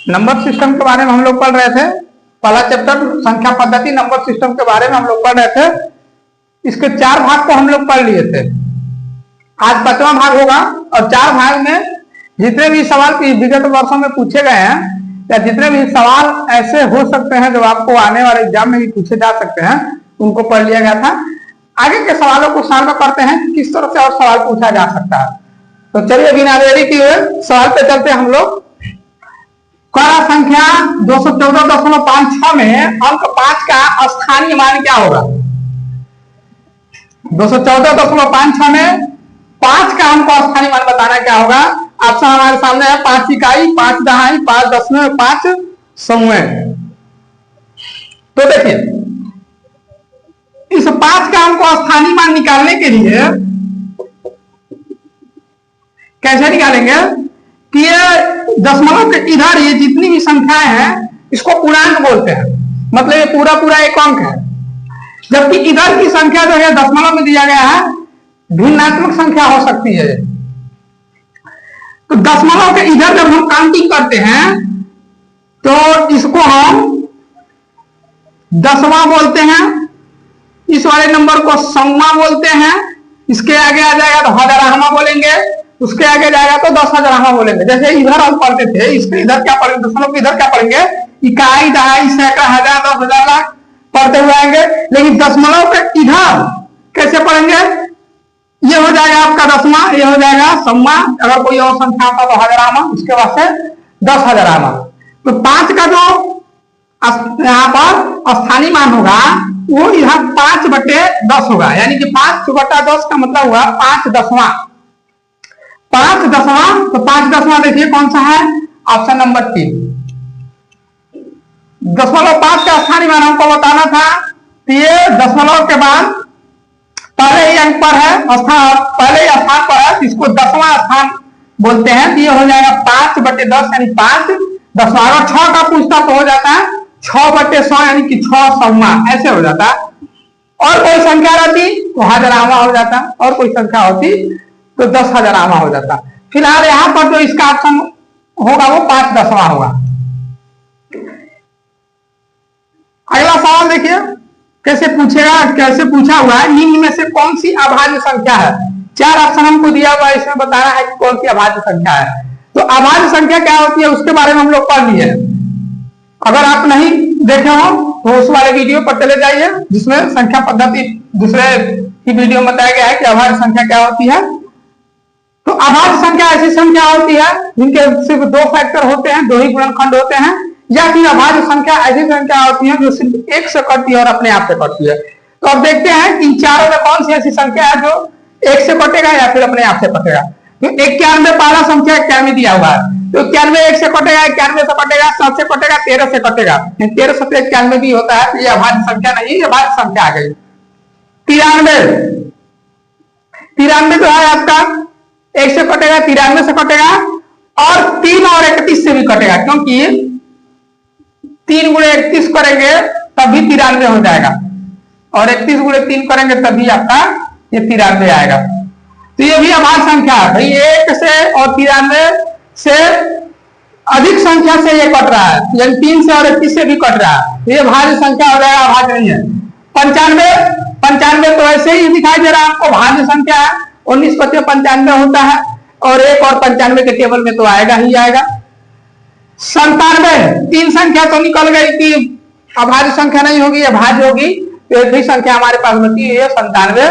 Number system के बारे में हम लोग पढ़ रहे थे। पहला चैप्टर संख्या पद्धति नंबर सिस्टम के बारे में हम लोग पढ़ रहे थे। इसके 4 भाग को हम लोग पढ़ लिए थे। आज 5वां भाग होगा और 4 भाग में जितने भी सवाल विगत वर्षों में पूछे गए हैं या जितने भी सवाल ऐसे हो सकते हैं जो आपको आने वाले एग्जाम में भी पूछे जा सकते हैं उनको पढ़ लिया गया था। आगे के सवालों को सॉल्व करते हैं किस तरह से और सवाल पूछा जा सकता है। तो चलिए बिना देरी किए सवाल पे चलते हैं हम लोग। क्वारा संख्या 214.56 में अंक 5 का स्थानीय मान क्या होगा? 214.56 में 5 का अंक स्थानीय मान बताना क्या होगा? ऑप्शन हमारे सामने है 5 इकाई, 5 दहाई, 5 दसवें, 5 सौवें। तो देखिए इस 5 का अंक स्थानीय मान निकालने के लिए कैसे निकालेंगे कि ये दशमलव के इधर ये जितनी भी संख्याएं हैं इसको पूर्णांक बोलते हैं, मतलब ये पूरा पूरा एक अंक है। जबकि इधर की संख्या जो है दशमलव में दिया गया है भिन्नात्मक संख्या हो सकती है। तो दशमलव के इधर जब हम काउंटिंग करते हैं तो इसको हम दसवां बोलते हैं, इस वाले नंबर को सौवां बोलते हैं, इसके आगे आ जाएगा तो हजाराहवां बोलेंगे, उसके आगे जाएगा तो 10,000वां बोलेंगे। जैसे इधर हम पढ़ते थे इसके इधर क्या पढ़ेंगे, दशमलव के इधर क्या पढ़ेंगे? इकाई, दहाई, सैकड़ा, हजार, 10,000, लाख पढ़ते हुए आएंगे। लेकिन दशमलव के इधर कैसे पढ़ेंगे? ये हो जाएगा आपका दसवां, ये हो जाएगा सौवां, अगर कोई और संख्या होता तो हजारावां, उसके बाद से 10,000वां। तो 5 का जो यहाँ पर स्थानीय मान होगा वो यहाँ 5/10 होगा, यानी कि 5/10 का मतलब हुआ 5 दसवां। 5 दसवां, तो 5 दसवां देखिए कौन सा है? Option number 3। 0.5 का स्थानीय मान हमको बताना था। ये दशमलव के बाद पहले ही अंक पर है, पहले ही स्थान पर है, इसको 10वां स्थान बोलते हैं। ये हो जाएगा 5/10 यानी 5 दसवां। अगर 6 का पूछता तो हो जाता है 6/100 यानी कि 6 सौवां, ऐसे हो जाता। और कोई संख्या रहती तो हजारावां हो जाता, और कोई संख्या होती तो 10,000वां हो जाता। फिलहाल यहां पर जो इसका ऑप्शन होगा वो 5 दसवां होगा। अगला सवाल देखिए कैसे पूछेगा, कैसे पूछा हुआ है। निम्न में से कौन सी अभाज्य संख्या है? 4 ऑप्शन हमको दिया हुआ है, इसमें बताना है कि कौन सी अभाज्य संख्या है। तो अभाज्य संख्या क्या होती है उसके बारे में हम लोग पढ़ लिए। अगर आप नहीं देखे हो तो उस वाले वीडियो पर चले जाइए जिसमें संख्या पद्धति दूसरे की वीडियो में बताया गया है कि अभाज्य संख्या क्या होती है। तो अभाज्य संख्या ऐसी संख्या होती है जिनके सिर्फ 2 फैक्टर होते हैं, 2 ही गुणनखंड होते हैं, या फिर अभाज्य संख्या ऐसी संख्या होती है जो सिर्फ 1 से कटती है और अपने आप से कटती है। तो अब देखते हैं कि इन चारों में कौन सी ऐसी संख्या है जो 1 से कटेगा या फिर अपने आप से कटेगा। तो 91 पहला संख्या 91 दिया हुआ है, तो 91 1 से कटेगा, 91 से कटेगा, 7 से कटेगा, 13 से कटेगा। 13 से 91 भी होता है, ये अभाज्य संख्या नहीं, ये अभाज्य संख्या आ गई। 93 जो है आपका 1 से कटेगा, 93 से कटेगा, और 3 और 31 से भी कटेगा, क्योंकि 3 गुणे 31 करेंगे तभी 93 हो जाएगा, और 31 गुणे 3 करेंगे तभी आपका ये 93 आएगा। तो ये भी अभाज्य संख्या है भाई। 1 से और 93 से अधिक संख्या से ये कट रहा है, यानी 3 से और 31 से भी कट रहा है, ये भाज्य संख्या हो जाएगा, अभाज्य नहीं है। 95 तो ऐसे ही दिखाई दे रहा है आपको, भाज्य संख्या है। 19/95 होता है, और 1 और 95 के टेबल में तो आएगा ही आएगा। 97 3 संख्या तो निकल गई कि अभाज्य संख्या नहीं होगी, अभाज्य होगी। तो एक ही संख्या हमारे पास बची है 97,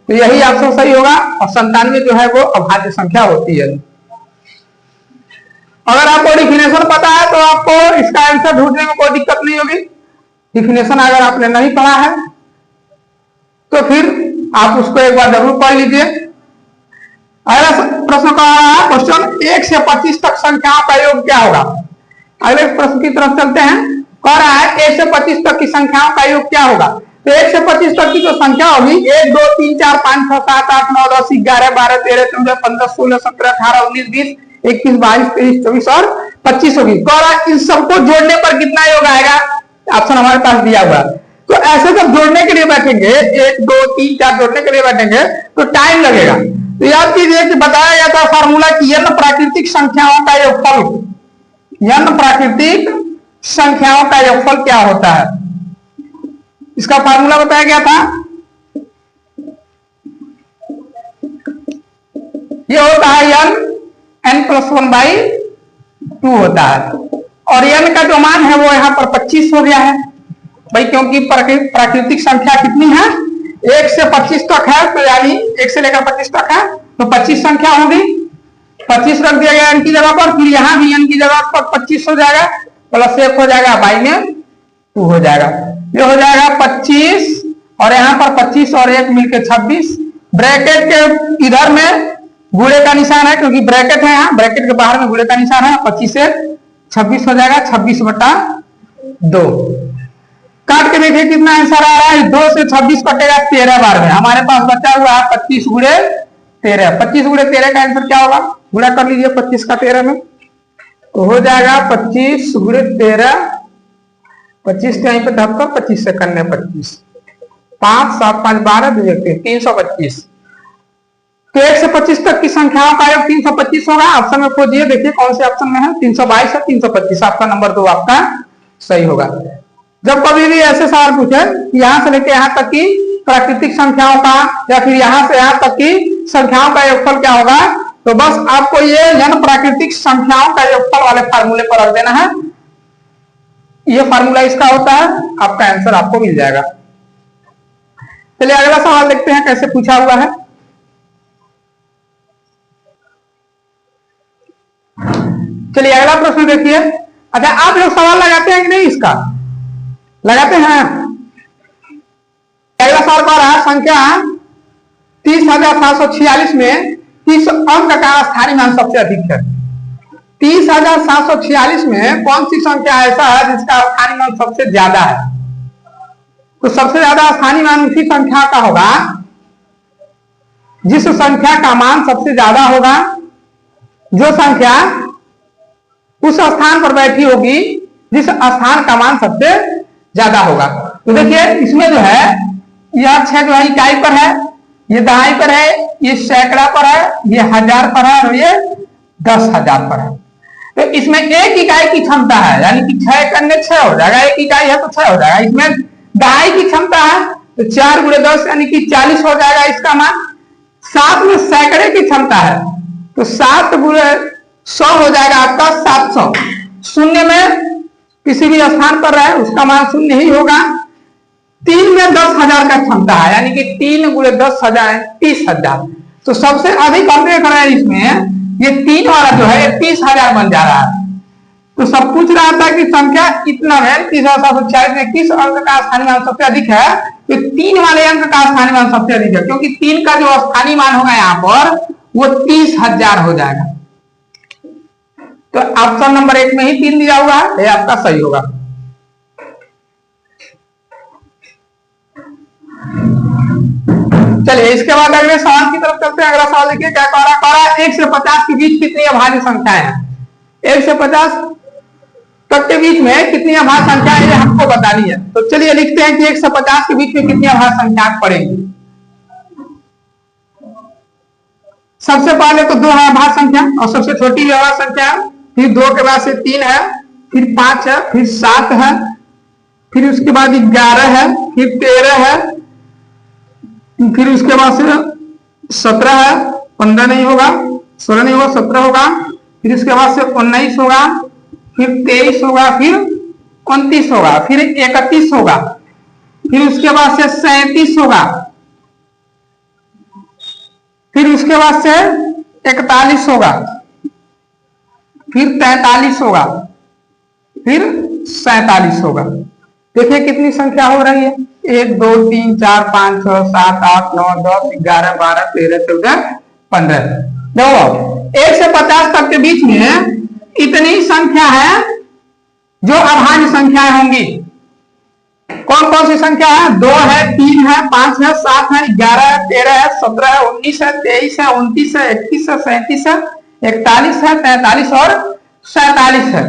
तो यही ऑप्शन सही होगा, और 97 जो है वो अभाज्य संख्या होती है। अगर आपको डिफिनेशन पता है तो आपको इसका आंसर ढूंढने में कोई दिक्कत नहीं होगी। डिफिनेशन अगर आपने नहीं पढ़ा है तो फिर आप उसको एक बार जरूर पढ़ लीजिए। अगला प्रश्न का क्वेश्चन 1 से 25 तक संख्याओं का योग क्या होगा? अगले प्रश्न की तरफ चलते हैं। कह रहा है 1 से 25 तक की संख्याओं का योग क्या होगा? तो 1 से 25 तक की जो संख्या होगी 1 2 3 4 5 6 7 8 9 10 11 12 13 14 15 16 17 18 19 20 21 22 23 24 और 25 होगी। कह रहा है इन सबको जोड़ने पर कितना योग आएगा? ऑप्शन हमारे पास दिया हुआ है। तो ऐसे जब जोड़ने के लिए बैठेंगे 1 2 3 4 जोड़ने के लिए बैठेंगे तो टाइम लगेगा। तो याद कीजिए कि बताया गया था फार्मूला कि यदि प्राकृतिक संख्याओं का योगफल n प्राकृतिक संख्याओं का योगफल क्या होता है। इसका फार्मूला बताया गया था, ये होता है n+1/2 होता है। और n का जो मान है वो यहाँ पर 25 हो गया है भाई, क्योंकि प्राकृतिक संख्या कितनी है, 1 से 25 तक है, तो यानी 1 से लेकर 25 तक है, तो 25 संख्या होगी। 25 रख दिया गया n की जगह पर, फिर यहाँ भी n की जगह पर 25 हो जाएगा, प्लस 1 हो जाएगा, बाई में 2 हो जाएगा। ये हो जाएगा 25 और यहाँ पर 25 और 1 मिलकर 26। ब्रैकेट के इधर में गुणे का निशान है, क्योंकि ब्रैकेट है यहाँ, ब्रैकेट के बाहर में गुणे का निशान है। 25 से 26 हो जाएगा, 26/2। काट के देखिए कितना आंसर आ रहा है। 2 से 26 कटेगा 13 बार में, हमारे पास बचा हुआ है 25 गुणे 13। 25 गुणे 13 का आंसर क्या होगा, गुणा कर लीजिए 25 का 13 में, तो हो जाएगा 25 गुणे 13, 25 के यहीं पे 73, 25 से करने 25, 5 7 5 12 325। तो 1 से 25 तक की संख्याओं का योग 325 होगा। ऑप्शन में खोजिए, देखिए कौन से ऑप्शन में है, 322 है 325, आपका नंबर 2 आपका सही होगा। जब कभी भी ऐसे सवाल पूछे यहां से लेके यहां तक की प्राकृतिक संख्याओं का, या फिर यहां से यहां तक की संख्याओं का योगफल क्या होगा, तो बस आपको ये n प्राकृतिक संख्याओं का योगफल वाले फार्मूले पर रख देना है। ये फार्मूला इसका होता है, आपका आंसर आपको मिल जाएगा। चलिए अगला सवाल देखते हैं कैसे पूछा हुआ है। चलिए अगला प्रश्न देखिए। अच्छा, आप लोग सवाल लगाते हैं कि नहीं, इसका लगाते हैं। अगला सवाल कह रहा है संख्या 30,746 में किस अंक का स्थानीय मान सबसे अधिक है। 30,746 में कौन सी संख्या ऐसा है जिसका स्थानीय मान सबसे ज्यादा है। तो सबसे ज्यादा स्थानीय मान उसी संख्या का होगा जिस संख्या का मान सबसे ज्यादा होगा, जो संख्या उस स्थान पर बैठी होगी जिस स्थान का मान सबसे ज्यादा होगा। तो देखिए इसमें जो है यह 6 जो है इकाई पर है, ये दहाई पर है, ये सैकड़ा पर है, ये हजार पर है और ये 10,000 पर है। तो इसमें एक इकाई की क्षमता है, यानी कि 6 करने 6 हो जाएगा, एक इकाई है तो 6 हो जाएगा। इसमें दहाई की क्षमता है तो 4 × 10 यानी कि 40 हो जाएगा इसका मान। 7 में सैकड़े की क्षमता है तो 7 × 100 हो जाएगा आपका 700। शून्य में किसी भी स्थान पर रहे उसका मान शून्य ही होगा। 3 में 10,000 का क्षमता है, यानी कि 3 × 10,000 30,000। तो सबसे अधिक हम देख रहे हैं इसमें ये 3 वाला जो है 30,000 बन जा रहा है। तो सब पूछ रहा था कि संख्या कितना है, 30,746 में किस अंक का स्थानीय मान सबसे अधिक है। तो 3 वाले अंक का स्थानीय मान सबसे अधिक है, क्योंकि 3 का जो स्थानीय मान होगा यहाँ पर वो 30,000 हो जाएगा। तो ऑप्शन नंबर 1 में ही 3 दिया हुआ है, ये आपका सही होगा। चलिए इसके बाद अगले सवाल की तरफ चलते हैं। अगला सवाल देखिए क्या कह रहा है, 1 से 50 के बीच कितनी अभाज्य संख्याएं हैं। 1 से 50 तक के बीच में कितनी अभाज्य संख्याएं ये हमको बतानी है। तो चलिए लिखते हैं कि 1 से 50 के बीच में कितनी अभाज्य संख्याएं पड़ेंगी। सबसे पहले तो 2 है अभाज्य संख्या और सबसे छोटी भी अभाज्य संख्या है, फिर 2 के बाद से 3 है, फिर 5 है, फिर 7 है, फिर उसके बाद 11 है, फिर 13 है, फिर उसके बाद से 17 है, 15 नहीं होगा, 16 नहीं होगा, 17 होगा, फिर उसके बाद से 19 होगा, फिर 23 होगा, फिर 29 होगा, फिर 31 होगा, फिर उसके बाद से 37 होगा, फिर उसके बाद से 41 होगा, फिर 43 होगा, फिर 47 होगा। देखिए कितनी संख्या हो रही है, 1 2 3 4 5 6 7 8 9 10 11 12 13 14 15। देखो 1 से 50 तक के बीच में इतनी संख्या है जो अभाज्य संख्याएं होंगी। कौन कौन सी संख्या है, 2 है, 3 है, 5 है, 7 है, 11 है, 13 है, 17 है, 19 है, 23 है, 29 है, 31 है, 37 है, 41 है, 43 और 47 है।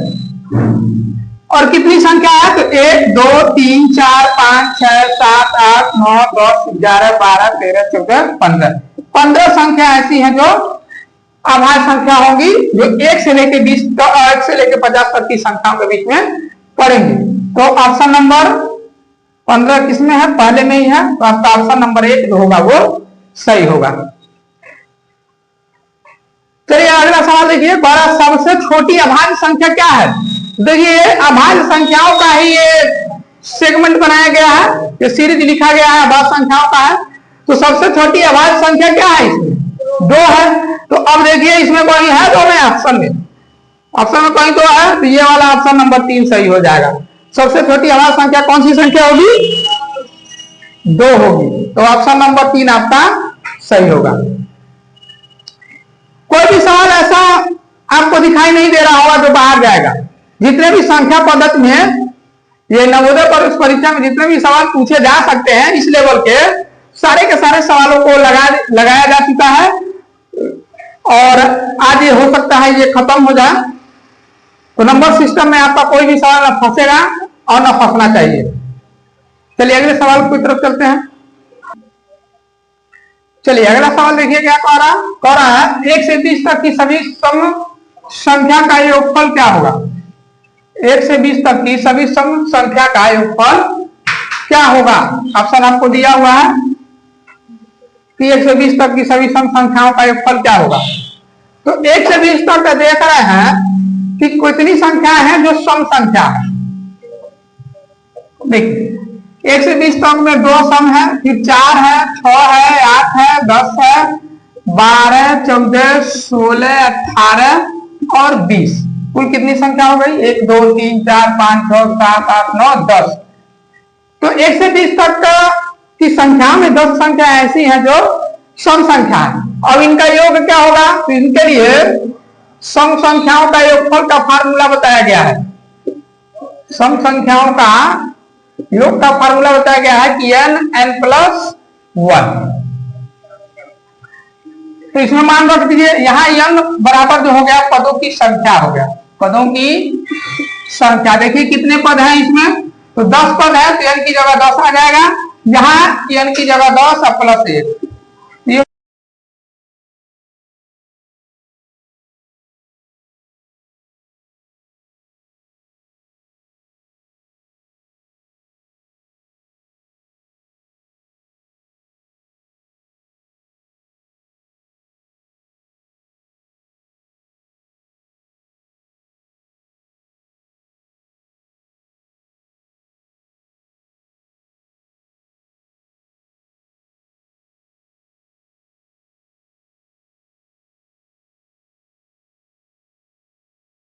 और कितनी संख्या है, तो 1 2 3 4 5 6 7 8 9 10 11 12 13 14 15 15 संख्या ऐसी है जो अभाज्य संख्या होंगी जो 1 से लेकर 20 1 से लेकर 50 तक की संख्याओं के बीच में पड़ेंगी। तो ऑप्शन नंबर 15 किसमें है? पहले में ही है, तो आपका ऑप्शन नंबर 1 जो होगा वो सही होगा। चलिए अगला सवाल देखिए, बड़ा सबसे छोटी अभाज्य संख्या क्या है? देखिए अभाज्य संख्याओं का ही ये सेगमेंट बनाया गया है, ये सीरीज लिखा गया है, अभाज्य संख्याओं का है। तो सबसे छोटी अभाज्य संख्या क्या है? इसमें 2 है। तो अब देखिए इसमें कोई है 2 में? ऑप्शन में कोई तो है, तो ये वाला ऑप्शन नंबर 3 सही हो जाएगा। सबसे छोटी अभाज्य संख्या कौन सी संख्या होगी? 2 होगी। तो ऑप्शन नंबर 3 आपका सही होगा। कोई भी सवाल ऐसा आपको दिखाई नहीं दे रहा होगा जो बाहर जाएगा। जितने भी संख्या पद्धति में ये नवोदय परीक्षा में जितने भी सवाल पूछे जा सकते हैं इस लेवल के सारे सवालों को लगाया जा चुका है, और आज ये हो सकता है ये खत्म हो जाए। तो नंबर सिस्टम में आपका कोई भी सवाल न फंसेगा और न फंसना चाहिए। चलिए अगले सवाल की तरफ चलते हैं। चलिए अगला सवाल देखिए क्या कह रहा है 1 से 20 तक की सभी सम संख्या का योगफल क्या होगा? 1 से 20 तक की सभी सम संख्या का योगफल क्या होगा? ऑप्शन आपको दिया हुआ है कि 1 से 20 तक की सभी सम संख्याओं का योगफल क्या होगा। तो 1 से 20 तक देख रहे हैं कि कितनी संख्या है जो सम संख्या है। देखिए 1 से 20 तक में 2 सम है, फिर 4 है, 6 है, 8 है, 10 है, 12, 14, 16, 18 और 20। कुल कितनी संख्या हो गई? 1 2 3 4 5 6 7 8 9 10। तो 1 से 20 तक की संख्या में 10 संख्या ऐसी है जो सम संख्या है। अब इनका योग क्या होगा? तो इनके लिए सम संख्याओं का योगफल का फार्मूला बताया गया है। सम संख्याओं का योग का फार्मूला बताया गया है कि n+1। तो इसमें मान रख दीजिए, यहाँ n बराबर जो हो गया पदों की संख्या हो गया, पदों की संख्या। देखिए कितने पद हैं इसमें? तो 10 पद है, तो n की जगह 10 आ जाएगा। यहाँ n की जगह 10 और +1,